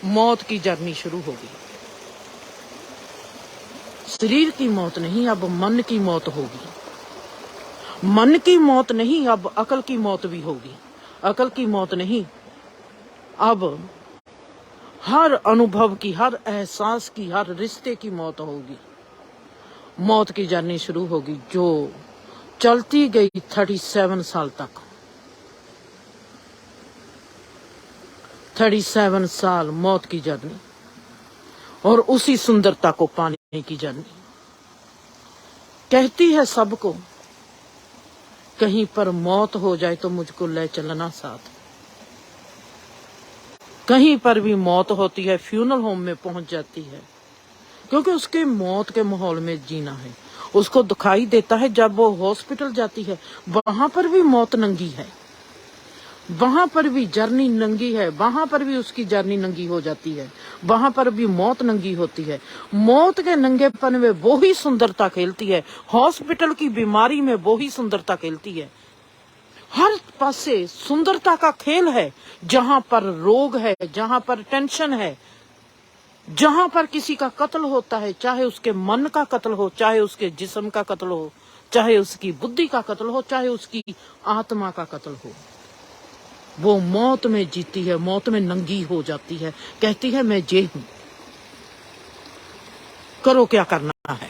मौत की जर्नी शुरू होगी। शरीर की मौत नहीं, अब मन की मौत होगी। मन की मौत नहीं, अब अकल की मौत भी होगी। अकल की मौत नहीं, अब हर अनुभव की, हर एहसास की, हर रिश्ते की मौत होगी। मौत की जर्नी शुरू होगी जो चलती गई 37 साल तक। 37 साल मौत की जर्नी, और उसी सुंदरता को पाने की जर्नी। कहती है सबको कहीं पर मौत हो जाए तो मुझको ले चलना साथ। कहीं पर भी मौत होती है, फ्यूनरल होम में पहुंच जाती है, क्योंकि उसके मौत के माहौल में जीना है। उसको दिखाई देता है जब वो हॉस्पिटल जाती है, वहां पर भी मौत नंगी है, वहां पर भी जर्नी नंगी है, वहां पर भी उसकी जर्नी नंगी हो जाती है, वहां पर भी मौत नंगी होती है। मौत के नंगेपन में वो ही सुंदरता खेलती है, हॉस्पिटल की बीमारी में वो ही सुंदरता खेलती है। हर पासे सुंदरता का खेल है। जहां पर रोग है, जहां पर टेंशन है, जहां पर किसी का कत्ल होता है, चाहे उसके मन का कत्ल हो, चाहे उसके जिस्म का कत्ल हो, चाहे उसकी बुद्धि का कत्ल हो, चाहे उसकी आत्मा का कत्ल हो, वो मौत में जीती है, मौत में नंगी हो जाती है, कहती है मैं जे हूं, करो क्या करना है।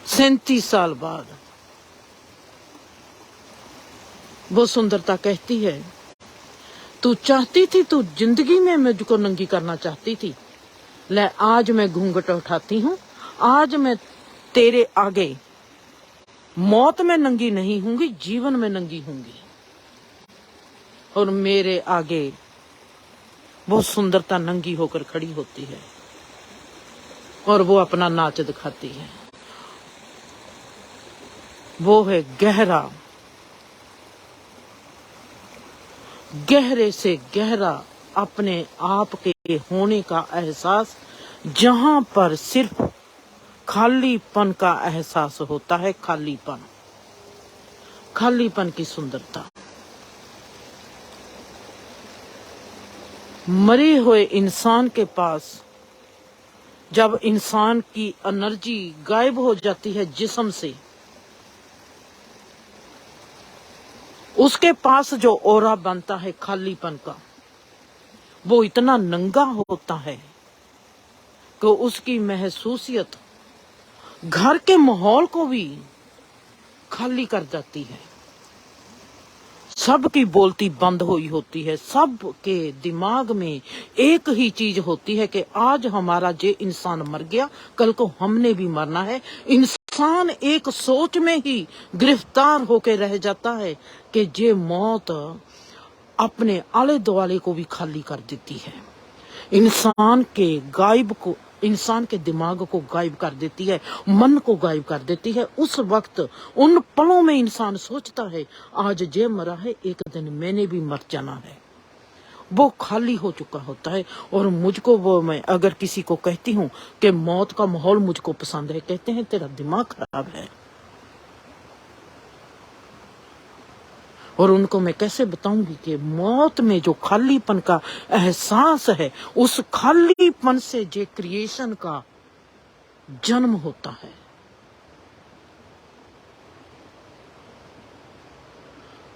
37 साल बाद वो सुंदरता कहती है तू चाहती थी, तू जिंदगी में मुझको नंगी करना चाहती थी, ले आज मैं घूंघट उठाती हूं, आज मैं तेरे आगे मौत में नंगी नहीं होंगी, जीवन में नंगी होंगी। और मेरे आगे वो सुंदरता नंगी होकर खड़ी होती है और वो अपना नाच दिखाती है। वो है गहरा, गहरे से गहरा अपने आप के होने का एहसास, जहां पर सिर्फ खालीपन का एहसास होता है। खालीपन, खालीपन की सुंदरता। मरे हुए इंसान के पास जब इंसान की एनर्जी गायब हो जाती है जिस्म से, उसके पास जो ऑरा बनता है खालीपन का, वो इतना नंगा होता है कि उसकी महसूसियत घर के माहौल को भी खाली कर जाती है। सबकी बोलती बंद हुई होती है, सबके दिमाग में एक ही चीज होती है कि आज हमारा जे इंसान मर गया, कल को हमने भी मरना है। इंसान एक सोच में ही गिरफ्तार होकर रह जाता है कि जे मौत अपने आले दुआले को भी खाली कर देती है, इंसान के गायब को, इंसान के दिमाग को गायब कर देती है, मन को गायब कर देती है। उस वक्त उन पलों में इंसान सोचता है आज जे मरा है, एक दिन मैंने भी मर जाना है। वो खाली हो चुका होता है। और मुझको, वो मैं अगर किसी को कहती हूँ कि मौत का माहौल मुझको पसंद है, कहते हैं तेरा दिमाग खराब है। और उनको मैं कैसे बताऊंगी कि मौत में जो खालीपन का एहसास है, उस खालीपन से जे क्रिएशन का जन्म होता है।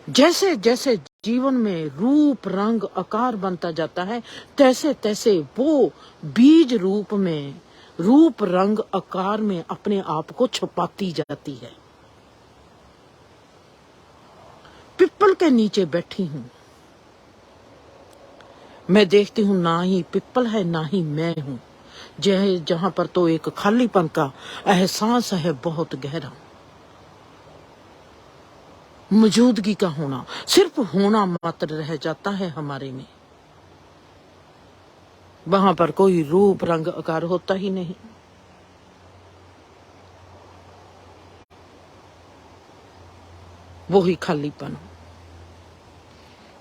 जैसे जैसे जीवन में रूप रंग आकार बनता जाता है, तैसे तैसे वो बीज रूप में, रूप रंग आकार में अपने आप को छुपाती जाती है। पिपल के नीचे बैठी हूं, मैं देखती हूं ना ही पिपल है ना ही मैं हूं, जहां पर तो एक खालीपन का एहसास है बहुत गहरा। मौजूदगी का होना, सिर्फ होना मात्र रह जाता है हमारे में। वहां पर कोई रूप रंग आकार होता ही नहीं। वो ही खालीपन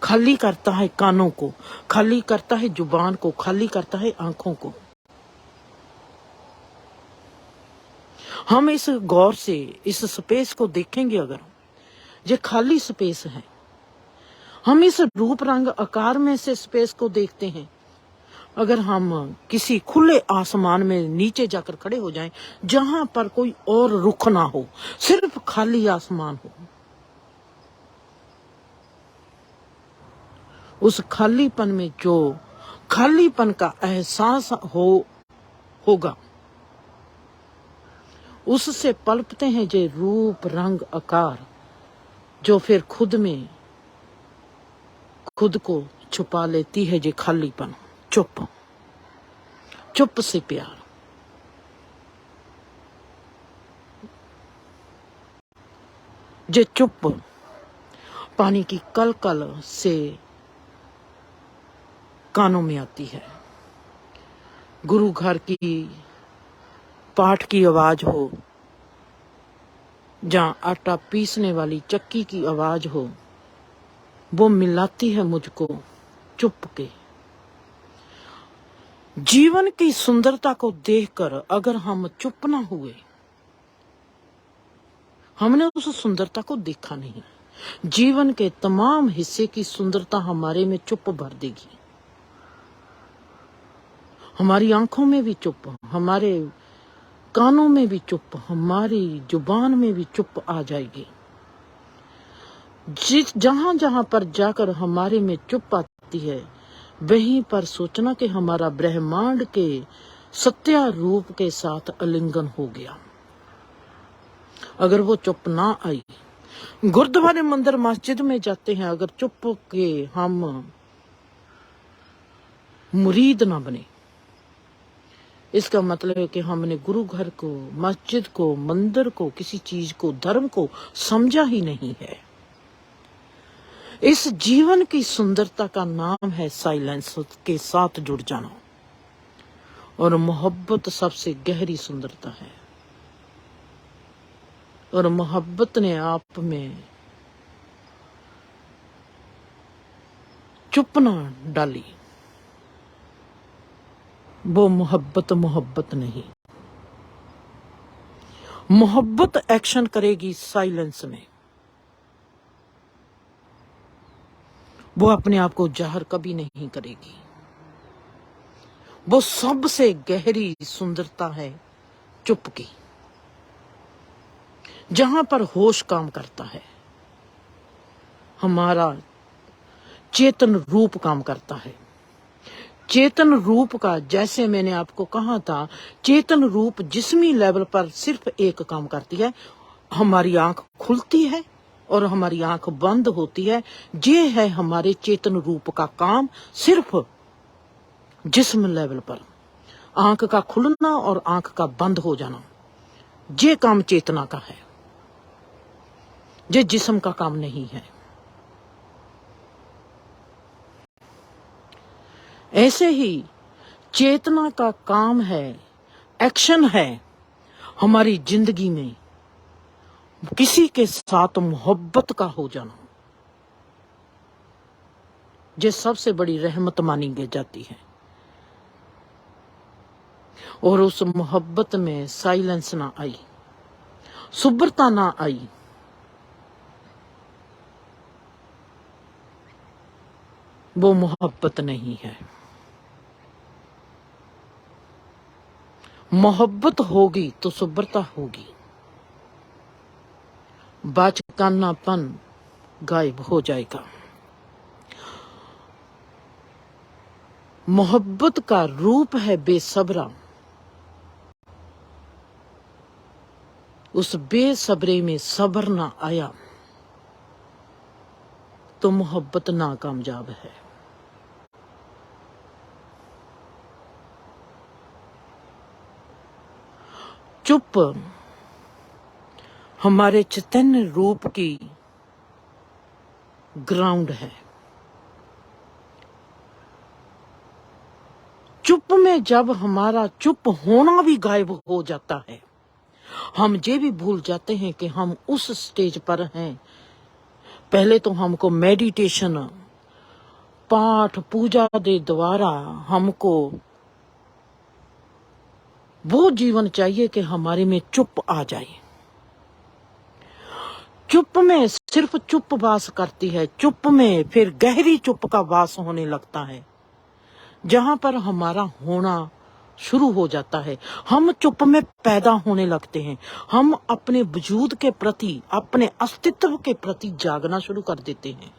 खाली करता है कानों को, खाली करता है जुबान को, खाली करता है आंखों को। हम इस गौर से इस स्पेस को देखेंगे, अगर ये खाली स्पेस है, हम इस रूप रंग आकार में से स्पेस को देखते हैं। अगर हम किसी खुले आसमान में नीचे जाकर खड़े हो जाएं, जहां पर कोई और रुख ना हो, सिर्फ खाली आसमान हो, उस खालीपन में जो खालीपन का एहसास होगा, उससे पलपते हैं जे रूप रंग आकार, जो फिर खुद में खुद को छुपा लेती है जे खालीपन। चुप, चुप से प्यार। जे चुप पानी की कल कल से कानों में आती है। गुरु घर की पाठ की आवाज हो, जहां आटा पीसने वाली चक्की की आवाज हो, वो मिलाती है मुझको चुप के। जीवन की सुंदरता को देखकर अगर हम चुप ना हुए, हमने उस सुंदरता को देखा नहीं। जीवन के तमाम हिस्से की सुंदरता हमारे में चुप भर देगी। हमारी आंखों में भी चुप, हमारे कानों में भी चुप, हमारी जुबान में भी चुप आ जाएगी। जहां जहां पर जाकर हमारे में चुप आती है, वहीं पर सोचना कि हमारा ब्रह्मांड के सत्या रूप के साथ आलिंगन हो गया। अगर वो चुप ना आई, गुरुद्वारे मंदिर मस्जिद में जाते हैं, अगर चुप के हम मुरीद ना बने, इसका मतलब है कि हमने गुरु घर को, मस्जिद को, मंदिर को, किसी चीज को, धर्म को समझा ही नहीं है। इस जीवन की सुंदरता का नाम है साइलेंस के साथ जुड़ जाना, और मोहब्बत सबसे गहरी सुंदरता है। और मोहब्बत ने आप में चुप ना डाली, वो मोहब्बत नहीं। मोहब्बत एक्शन करेगी साइलेंस में, वो अपने आप को जाहिर कभी नहीं करेगी। वो सबसे गहरी सुंदरता है चुप की, जहां पर होश काम करता है, हमारा चेतन रूप काम करता है। चेतन रूप का, जैसे मैंने आपको कहा था, चेतन रूप जिस्मी लेवल पर सिर्फ एक काम करती है, हमारी आंख खुलती है और हमारी आंख बंद होती है। ये है हमारे चेतन रूप का काम, सिर्फ जिस्म लेवल पर आंख का खुलना और आंख का बंद हो जाना, ये काम चेतना का है, ये जिस्म का काम नहीं है। ऐसे ही चेतना का काम है, एक्शन है हमारी जिंदगी में किसी के साथ मोहब्बत का हो जाना, ये सबसे बड़ी रहमत मानी जाती है। और उस मोहब्बत में साइलेंस ना आई, सुब्रता ना आई, वो मोहब्बत नहीं है। मोहब्बत होगी तो सुब्रता होगी, बाचकानापन गायब हो जाएगा। मोहब्बत का रूप है बेसब्रा, उस बेसब्रे में सब्र ना आया तो मोहब्बत नाकामयाब है। चुप हमारे चैतन्य रूप की ग्राउंड है। चुप में जब हमारा चुप होना भी गायब हो जाता है, हम ये भी भूल जाते हैं कि हम उस स्टेज पर हैं। पहले तो हमको मेडिटेशन, पाठ पूजा के द्वारा हमको वो जीवन चाहिए कि हमारे में चुप आ जाए। चुप में सिर्फ चुप वास करती है, चुप में फिर गहरी चुप का वास होने लगता है, जहां पर हमारा होना शुरू हो जाता है। हम चुप में पैदा होने लगते हैं, हम अपने वजूद के प्रति, अपने अस्तित्व के प्रति जागना शुरू कर देते हैं।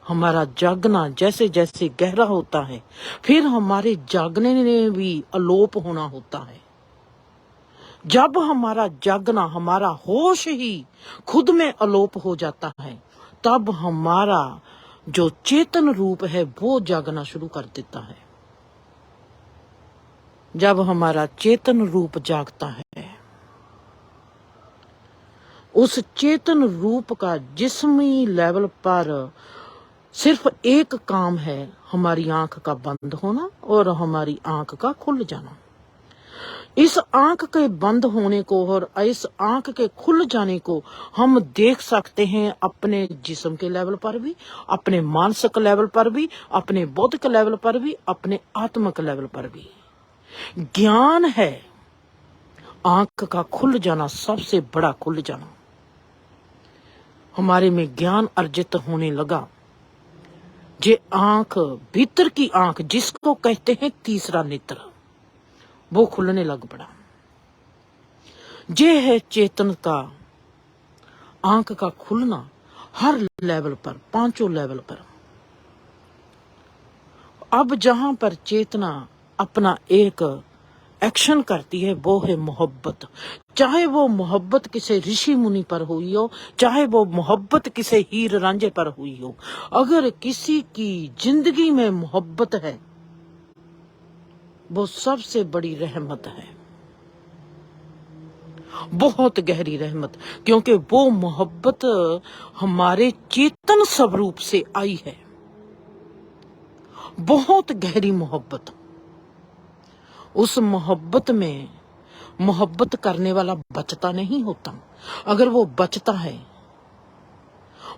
हमारा जागना जैसे जैसे गहरा होता है, फिर हमारे जागने में भी अलोप होना होता है। जब हमारा जागना, हमारा होश ही खुद में अलोप हो जाता है, तब हमारा जो चेतन रूप है वो जागना शुरू कर देता है। जब हमारा चेतन रूप जागता है, उस चेतन रूप का जिस्मी लेवल पर सिर्फ एक काम है, हमारी आंख का बंद होना और हमारी आंख का खुल जाना। इस आंख के बंद होने को और इस आंख के खुल जाने को हम देख सकते हैं अपने जिस्म के लेवल पर भी, अपने मानसिक लेवल पर भी, अपने बौद्धिक लेवल पर भी, अपने आत्मिक लेवल पर भी। ज्ञान है आंख का खुल जाना, सबसे बड़ा खुल जाना। हमारे में ज्ञान अर्जित होने लगा, जे आंख, भीतर की आंख जिसको कहते हैं तीसरा नेत्र, वो खुलने लग पड़ा। ये है चेतन का आंख का खुलना हर लेवल पर, पांचों लेवल पर। अब जहां पर चेतना अपना एक एक्शन करती है वो है मोहब्बत। चाहे वो मोहब्बत किसी ऋषि मुनि पर हुई हो, चाहे वो मोहब्बत किसी हीर रांझे पर हुई हो, अगर किसी की जिंदगी में मोहब्बत है वो सबसे बड़ी रहमत है, बहुत गहरी रहमत। क्योंकि वो मोहब्बत हमारे चेतन स्वरूप से आई है, बहुत गहरी मोहब्बत। उस मोहब्बत में मोहब्बत करने वाला बचता नहीं होता। अगर वो बचता है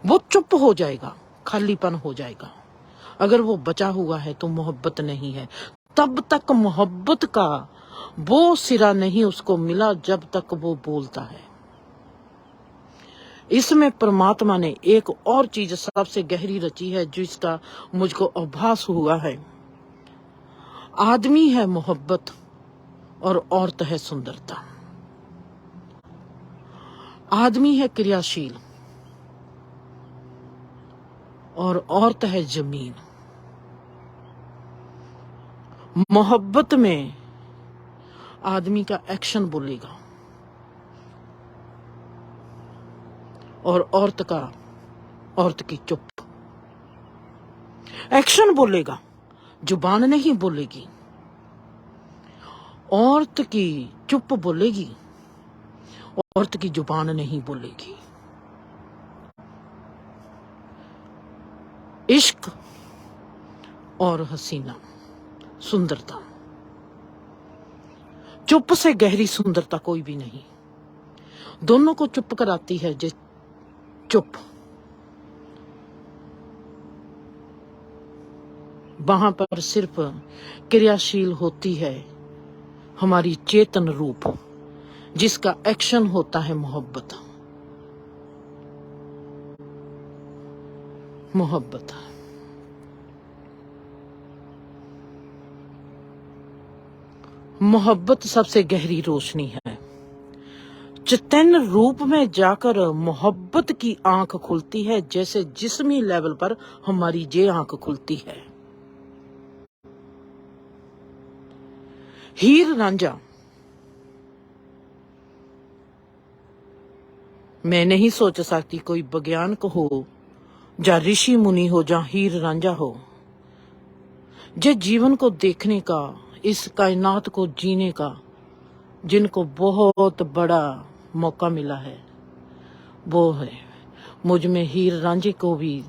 वो चुप हो जाएगा, खालीपन हो जाएगा। अगर वो बचा हुआ है तो मोहब्बत नहीं है। तब तक मोहब्बत का वो सिरा नहीं उसको मिला जब तक वो बोलता है। इसमें परमात्मा ने एक और चीज सबसे गहरी रची है जिसका मुझको आभास हुआ है। आदमी है मोहब्बत और औरत है सुंदरता। आदमी है क्रियाशील और औरत है जमीन। मोहब्बत में आदमी का एक्शन बोलेगा और औरत की चुप। एक्शन बोलेगा, जुबान नहीं बोलेगी। औरत की चुप बोलेगी, औरत की जुबान नहीं बोलेगी। इश्क और हसीना, सुंदरता, चुप से गहरी सुंदरता कोई भी नहीं। दोनों को चुप कराती है जे चुप। वहां पर सिर्फ क्रियाशील होती है हमारी चेतन रूप, जिसका एक्शन होता है मोहब्बत। मोहब्बत मोहब्बत सबसे गहरी रोशनी है। चैतन्य रूप में जाकर मोहब्बत की आंख खुलती है, जैसे जिस्मी लेवल पर हमारी ये आंख खुलती है। हीर रांझा, मैं नहीं सोच सकती कोई वैज्ञानिक हो या ऋषि मुनि हो या हीर रांझा हो, जे जीवन को देखने का, इस कायनात को जीने का जिनको बहुत बड़ा मौका मिला है, वो है मुझ में हीर रांझे को भी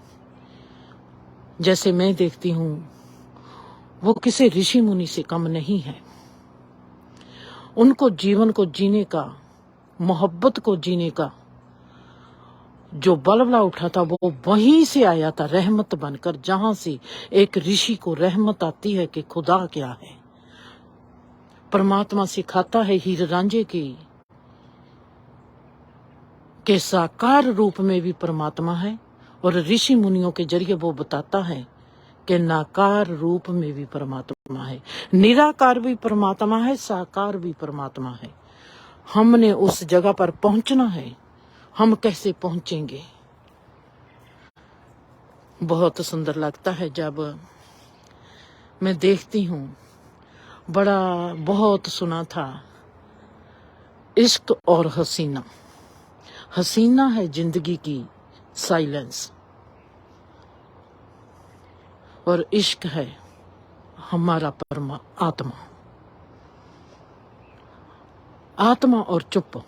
जैसे मैं देखती हूँ वो किसी ऋषि मुनि से कम नहीं है। उनको जीवन को जीने का, मोहब्बत को जीने का जो बलबला उठा था वो वहीं से आया था, रहमत बनकर। जहां से एक ऋषि को रहमत आती है कि खुदा क्या है। परमात्मा सिखाता है हीर रांझे की के साकार रूप में भी परमात्मा है, और ऋषि मुनियों के जरिए वो बताता है कि नाकार रूप में भी परमात्मा है, निराकार भी परमात्मा है, साकार भी परमात्मा है। हमने उस जगह पर पहुंचना है। हम कैसे पहुंचेंगे? बहुत सुंदर लगता है जब मैं देखती हूँ। बहुत सुना था इश्क और हसीना। हसीना है जिंदगी की साइलेंस, और इश्क है हमारा आत्मा। आत्मा और चुप,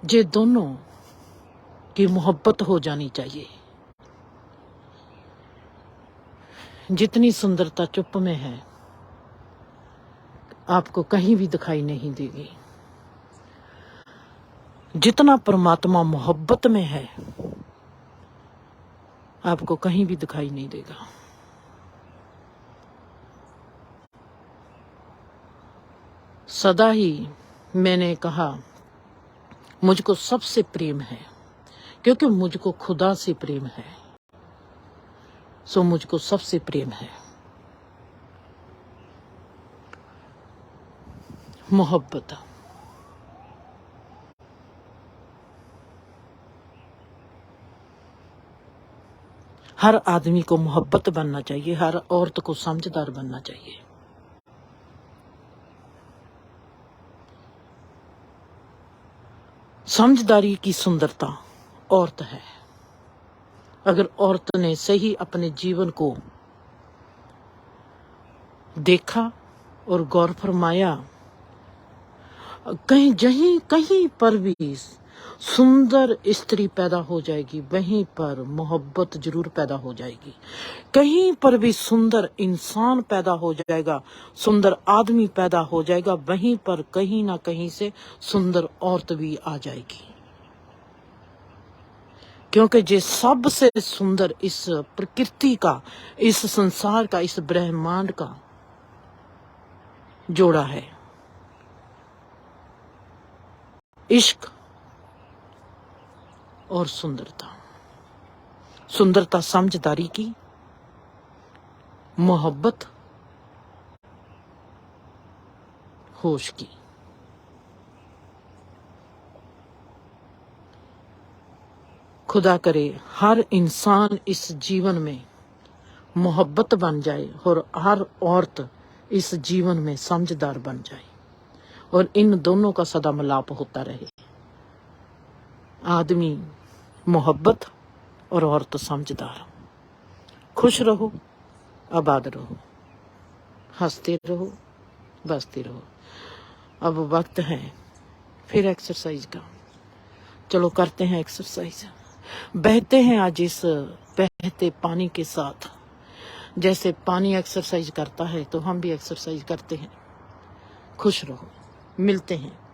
ये दोनों की मोहब्बत हो जानी चाहिए। जितनी सुंदरता चुप में है आपको कहीं भी दिखाई नहीं देगी। जितना परमात्मा मोहब्बत में है आपको कहीं भी दिखाई नहीं देगा। सदा ही मैंने कहा मुझको सबसे प्रेम है, क्योंकि मुझको खुदा से प्रेम है, सो मुझको सबसे प्रेम है। मोहब्बत हर आदमी को मोहब्बत बनना चाहिए, हर औरत को समझदार बनना चाहिए। समझदारी की सुंदरता औरत है। अगर औरत ने सही अपने जीवन को देखा और गौर फरमाया, कहीं पर भी सुंदर स्त्री पैदा हो जाएगी, वहीं पर मोहब्बत जरूर पैदा हो जाएगी। कहीं पर भी सुंदर इंसान पैदा हो जाएगा, सुंदर आदमी पैदा हो जाएगा, वहीं पर कहीं ना कहीं से सुंदर औरत भी आ जाएगी। क्योंकि जे सबसे सुंदर इस प्रकृति का, इस संसार का, इस ब्रह्मांड का जोड़ा है इश्क और सुंदरता। सुंदरता समझदारी की, मोहब्बत होश की। खुदा करे हर इंसान इस जीवन में मोहब्बत बन जाए और हर औरत इस जीवन में समझदार बन जाए और इन दोनों का सदा मिलाप होता रहे। आदमी मोहब्बत और औरत समझदार। खुश रहो, आबाद रहो, हंसते रहो, बसते रहो। अब वक्त है फिर एक्सरसाइज का। चलो करते हैं एक्सरसाइज। बहते हैं आज इस बहते पानी के साथ। जैसे पानी एक्सरसाइज करता है तो हम भी एक्सरसाइज करते हैं। खुश रहो, मिलते हैं।